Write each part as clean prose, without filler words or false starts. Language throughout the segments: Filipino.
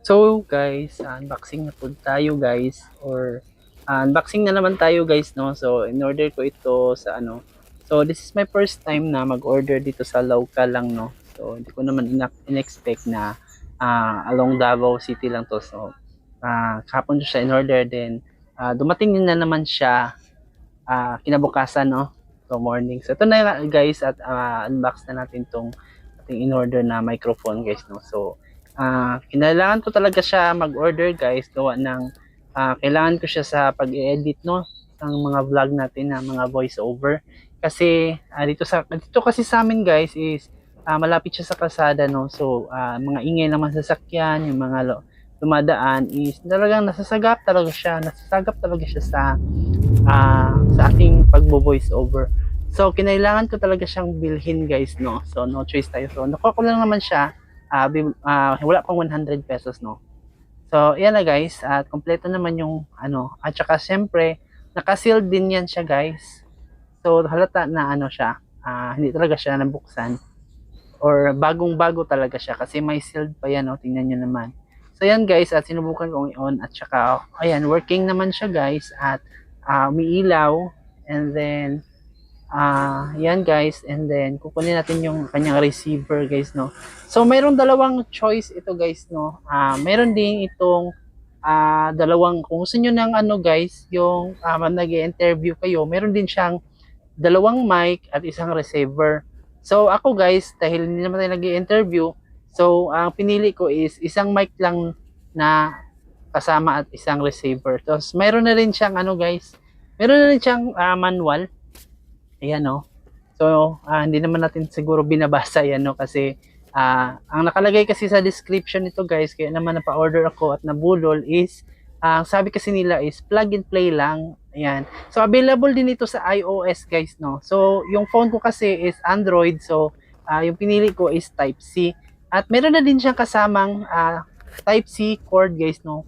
So guys, unboxing na po tayo guys, or unboxing na naman tayo guys, no. So in order ko ito sa ano. So this is my first time na mag-order dito sa local lang, no. So hindi ko naman in-expect na along Davao City lang to. So kahapon ko siya in order, then dumating din na naman siya kinabukasan, no. So morning. So ito na guys, at unbox na natin tong ating in order na microphone guys, no. So kinailangan ko talaga siya mag-order guys, gawa ng kailangan ko siya sa pag-edit, no, ng mga vlog natin na mga voice over. Kasi dito kasi sa amin guys is malapit siya sa kalsada, no. So mga ingay naman sasakyan, yung mga dumadaan is talagang nasasagap talaga siya sa ating pagbo-voice over. So kinailangan ko talaga siyang bilhin guys, no. So no choice tayo. So nakuha ko lang naman siya, wala pang 100 pesos, no. So yan na guys, at kompleto naman yung ano, at saka siyempre naka-sealed din yan siya guys. So halata na ano siya, hindi talaga siya nabuksan, or bagong-bago talaga siya kasi may sealed pa yan, no. Tingnan niyo naman. So yan guys, at sinubukan kong i-on, at saka ayan, working naman siya guys, at umiilaw. And then yan guys, and then kukunin natin yung kanyang receiver guys, no. So mayroong dalawang choice ito guys, no. Meron din itong dalawang, kung gusto niyo ng ano guys, yung nag-interview kayo, meron din siyang dalawang mic at isang receiver. So ako guys, dahil hindi naman tayo nag-interview, so ang pinili ko is isang mic lang na kasama at isang receiver. Tapos mayroon na rin siyang ano guys, meron na rin siyang manual. Ayan, no. So hindi naman natin siguro binabasa yan, no, kasi ang nakalagay kasi sa description nito guys, kaya naman napa-order ako at nabulol is ang sabi kasi nila is plug and play lang. Ayan. So available din ito sa iOS guys, no. So yung phone ko kasi is Android, so yung pinili ko is Type C. At meron na din siyang kasamang Type C cord guys, no.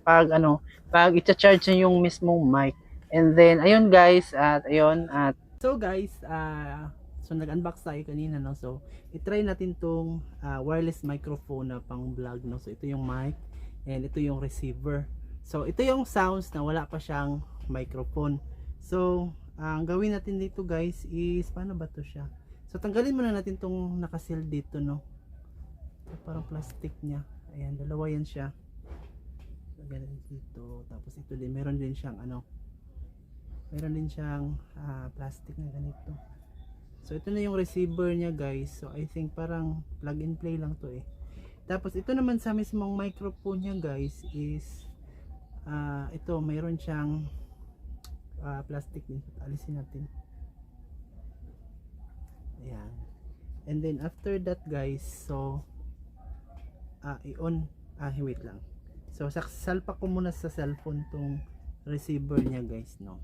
Pag i-charge niyo yung mismong mic. And then ayun guys, at ayun, at so guys, so nag-unbox tayo kanina, no. So i-try natin tong wireless microphone na pang vlog, no. So ito yung mic and ito yung receiver. So ito yung sounds na wala pa siyang microphone. So ang gawin natin dito guys is, paano ba to siya? So tanggalin muna natin tong nakasil dito, no. So, parang plastic niya. Ayan, dalawa yan siya. So ganun dito. Tapos ito din, meron din siyang ano, meron din siyang plastic na ganito. So ito na yung receiver niya guys. So I think parang plug and play lang to eh. Tapos ito naman sa mismong microphone niya guys is ito, mayroon siyang plastic din. Alisin natin. Ayan. And then after that guys, so i-on, wait lang. So salpak ko muna sa cellphone tong receiver niya guys, no.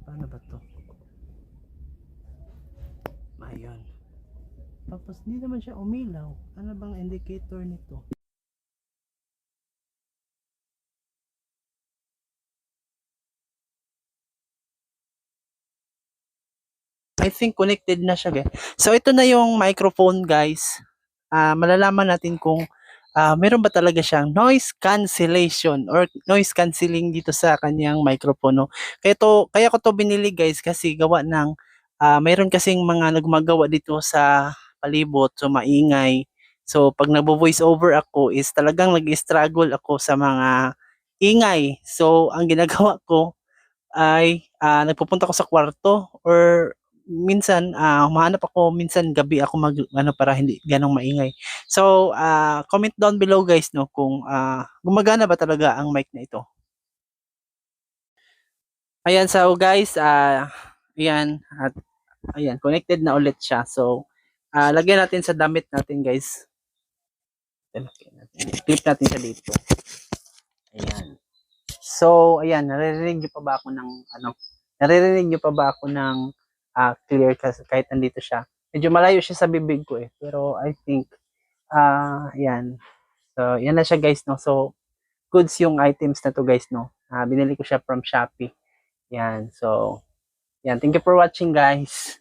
Paano ba to? Ayun. Tapos hindi naman siya umilaw. Ano bang indicator nito? I think connected na siya guys. So ito na yung microphone guys. Malalaman natin kung meron ba talaga siyang noise cancellation or noise cancelling dito sa kanyang microphone, no? Kaya ko to binili guys, kasi gawa ng mayroon kasing mga nagmagawa dito sa palibot, so maingay. So pag nagvo-voice over ako is talagang nag-struggle ako sa mga ingay. So ang ginagawa ko ay nagpupunta ako sa kwarto, or minsan humahanap ako, minsan gabi ako mag ano, para hindi ganong maingay. So comment down below guys, no, kung gumagana ba talaga ang mic na ito. Ayan, so guys, ayan, at ayan, connected na ulit siya. So lagyan natin sa damit natin guys. Clip natin siya dito. Ayan. So, ayan, naririnig niyo pa ba ako ng ano? Naririnig niyo pa ba ako ng clear kasi kahit nandito siya? Medyo malayo siya sa bibig ko eh. Pero I think ayan. So, yan na siya guys, no. So, goods yung items na to guys, no. Binili ko siya from Shopee. Yan. So, yan. Thank you for watching guys.